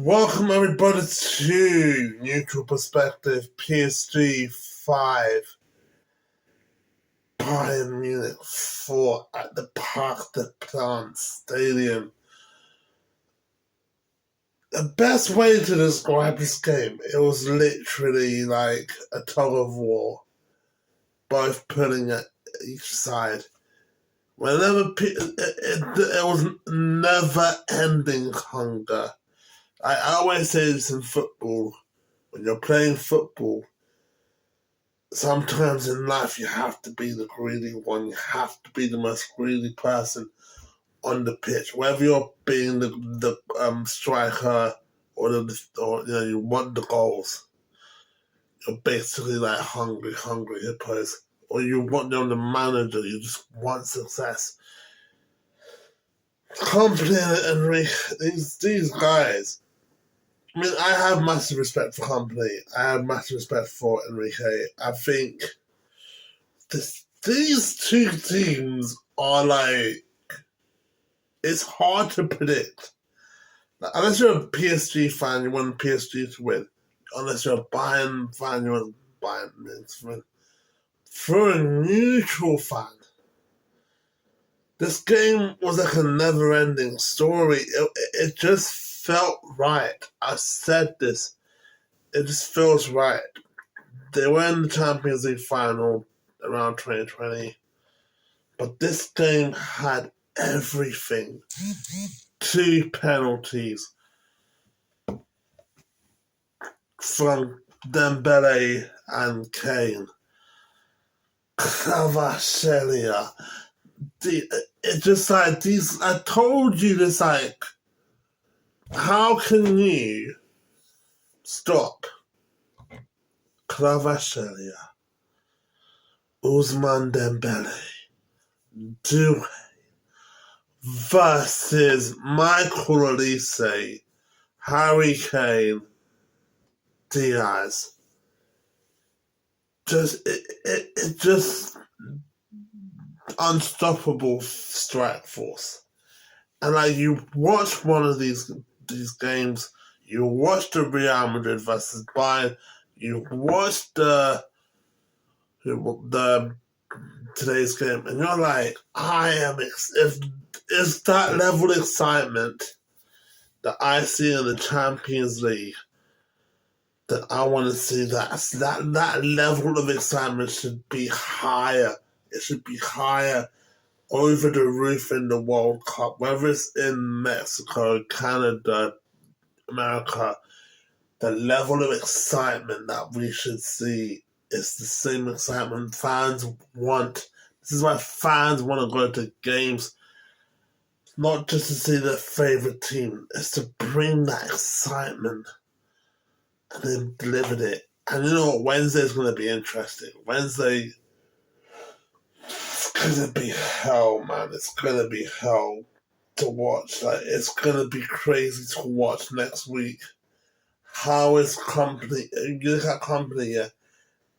Welcome everybody to Neutral Perspective PSG 5, Bayern Munich 4 at the Parc des Princes Stadium. The best way to describe this game, it was literally like a tug of war, both pulling at each side. Whenever it was never-ending hunger. I always say this in football. When you're playing football, sometimes in life you have to be the greedy one. You have to be the most greedy person on the pitch. Whether you're being the striker or you want the goals. You're basically like hungry hippos. Or you're the manager. You just want success. Company and these guys. I mean, I have massive respect for Company. I have massive respect for Enrique. I think these two teams are like, it's hard to predict. Like, unless you're a PSG fan, you want PSG to win. Unless you're a Bayern fan, you want Bayern to win. For a neutral fan, this game was like a never-ending story. It just felt right. I said this. It just feels right. They were in the Champions League final around 2020, but this game had everything. 2 penalties from Dembele and Kane. Kvaratskhelia. It just like these. I told you this. Like, how can you stop Kvaratskhelia, Ousmane Dembele, Doué versus Michael Olise, Harry Kane, Diaz? Just unstoppable strike force. And like, you watch one of these games, you watch the Real Madrid versus Bayern, you watch the today's game, and you're like, if it's that level of excitement that I see in the Champions League, that I want to see that level of excitement should be higher. It should be higher, over the roof in the World Cup, whether it's in Mexico, Canada, America. The level of excitement that we should see is the same excitement fans want. This is why fans want to go to games, not just to see their favorite team. It's to bring that excitement. And they delivered it. And you know what? Wednesday's going to be interesting. Wednesday, it's going to be hell, man. It's going to be hell to watch. Like, it's going to be crazy to watch next week. How is Company? You look at Company, yeah,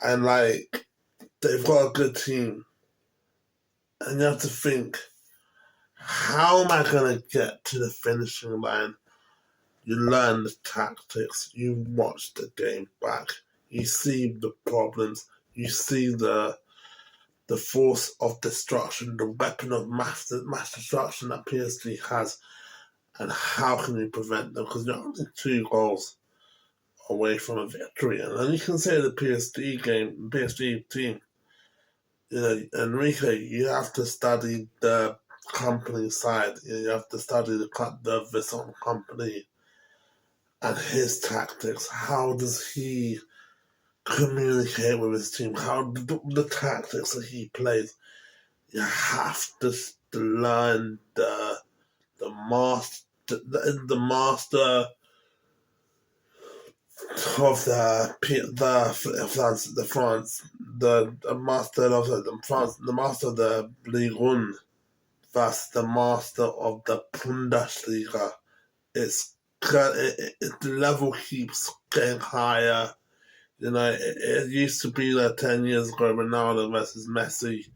and like, they've got a good team. And you have to think, how am I going to get to the finishing line? You learn the tactics, you watch the game back, you see the problems, you see the force of destruction, the weapon of mass destruction that PSG has, and how can you prevent them? Because you're only 2 goals away from a victory. And then you can say the PSG team, you know, Enrique, you have to study the Company side. You have to study the Vincent Company and his tactics. How does he communicate with his team? How the tactics that he plays? You have to learn the master of the master of the Ligue 1 versus the master of the Bundesliga. The level keeps getting higher. You know, it used to be like 10 years ago, Ronaldo versus Messi.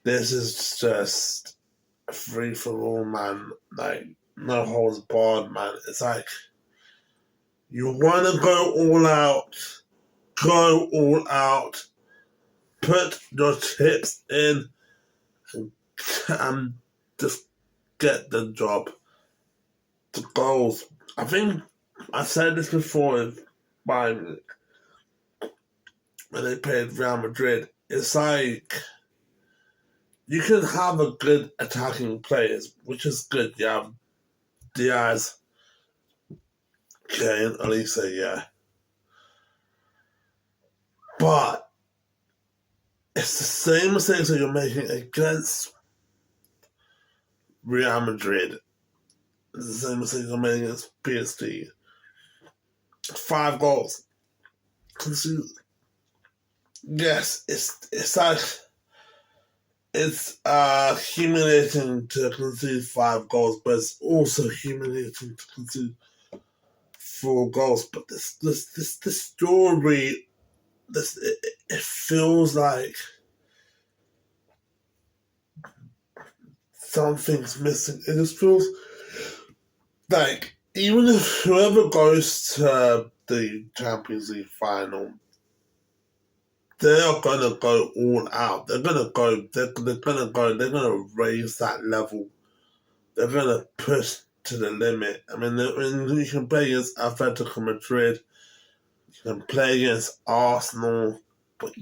This is just free for all, man. Like, no holds barred, man. It's like, You want to go all out, put your chips in, and just get the job. The goals. I think I said this before in Bayern Munich when they played Real Madrid. It's like you can have a good attacking players, which is good. You have Diaz, Kane, Elisa, yeah. But it's the same mistakes that you're making against Real Madrid. It's the same mistakes you're making against PSG. 5 goals. Yes, it's like it's humiliating to concede 5 goals, but it's also humiliating to concede 4 goals. But this story, it feels like something's missing. It just feels like even if whoever goes to the Champions League final, they're gonna go all out. They're gonna raise that level. They're gonna push to the limit. I mean, you can play against Atletico Madrid, you can play against Arsenal, but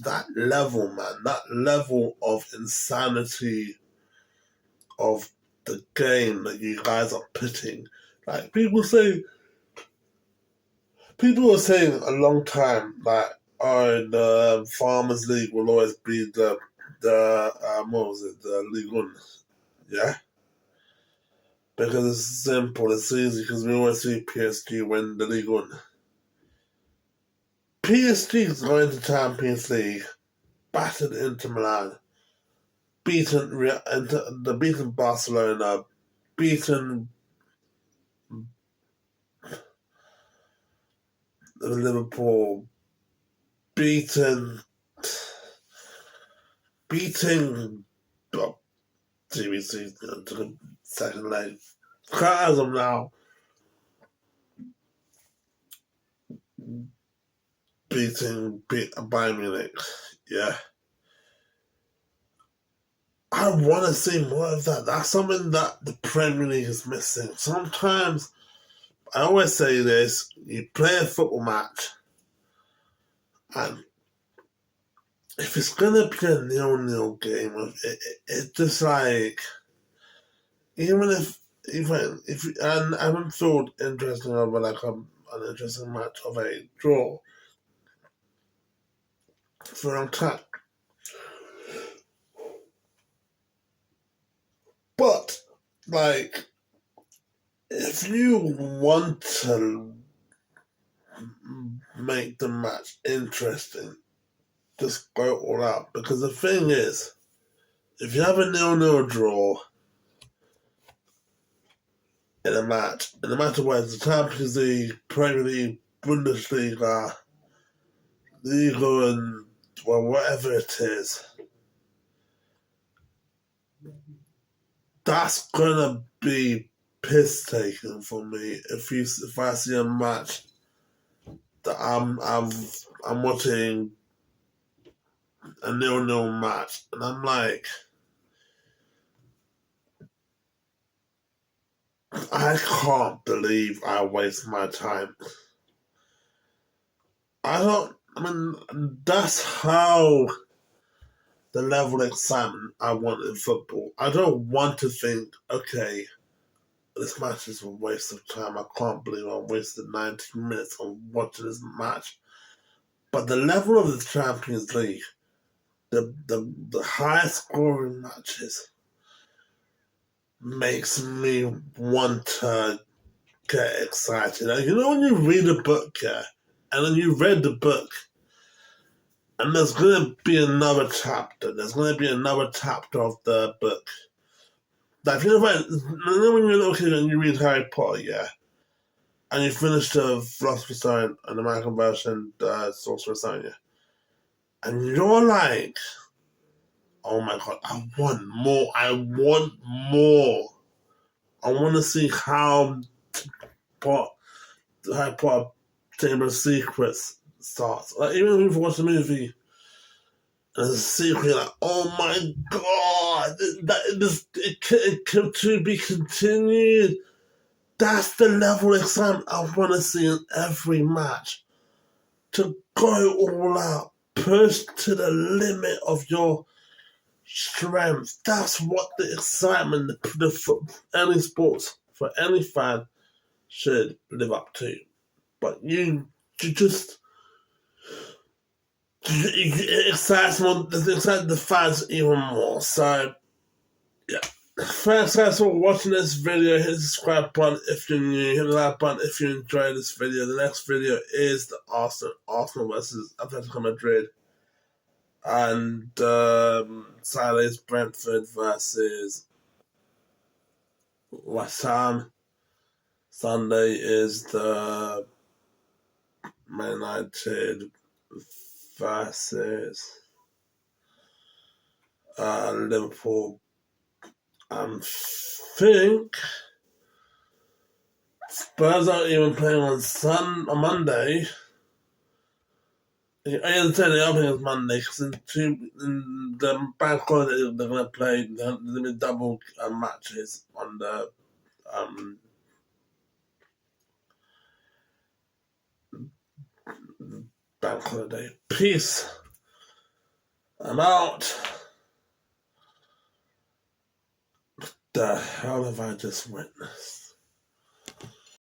that level, man, that level of insanity of the game that you guys are putting, like people were saying a long time, like, oh, the Farmers League will always be the what was it, the Ligue 1, yeah? Because it's simple, it's easy, because we always see PSG win the Ligue 1. PSG is going to Champions League, battered Inter Milan, beaten Barcelona, beaten Liverpool, beating TBC to the second leg. As of now, beating Bayern Munich, yeah. I want to see more of that. That's something that the Premier League is missing. Sometimes, I always say this, you play a football match, and if it's going to be a 0-0 game, it's just like, even if and I haven't thought interesting of like an interesting match of a draw for a long time. But, like, if you want to make the match interesting, just go all out. Because the thing is, if you have a 0-0 draw in a match, in a matter where it's the Champions League, Premier League, Bundesliga, Liga, and well, whatever it is, that's gonna be piss taking for me if I see a match that I'm watching a 0-0 match and I'm like, I can't believe I waste my time. I mean, that's how the level of excitement I want in football. I don't want to think, okay, this match is a waste of time. I can't believe I wasted 90 minutes on watching this match. But the level of the Champions League, the high scoring matches, makes me want to get excited. Like, you know when you read a book, yeah, and then you read the book, and there's going to be another chapter. There's going to be another chapter of the book. Like, you know when you're a little kid and you read Harry Potter, yeah, and you finish the Philosopher's Stone and the American version, Sorcerer's Stone, yeah, and you're like, oh my god, I want more. I want more. I want to see how Harry Potter Chamber of Secrets starts. Like, even if you watch the movie and there's a secret, you're like, oh my god, it can to be continued. That's the level of excitement I want to see in every match. To go all out, push to the limit of your strength. That's what the excitement for any sports, for any fan, should live up to. But you just it excites the fans even more. So yeah. Thanks guys for watching this video. Hit the subscribe button if you're new. Hit the like button if you enjoyed this video. The next video is the Arsenal versus Atletico Madrid. And Saturday's Brentford versus West Ham. Sunday is the Man United versus Liverpool. I think Spurs aren't even playing on Monday. I understand the opening is Monday because in the bank holiday they're going to play. They're going to be double matches on the bank holiday. Peace. I'm out. The hell have I just witnessed?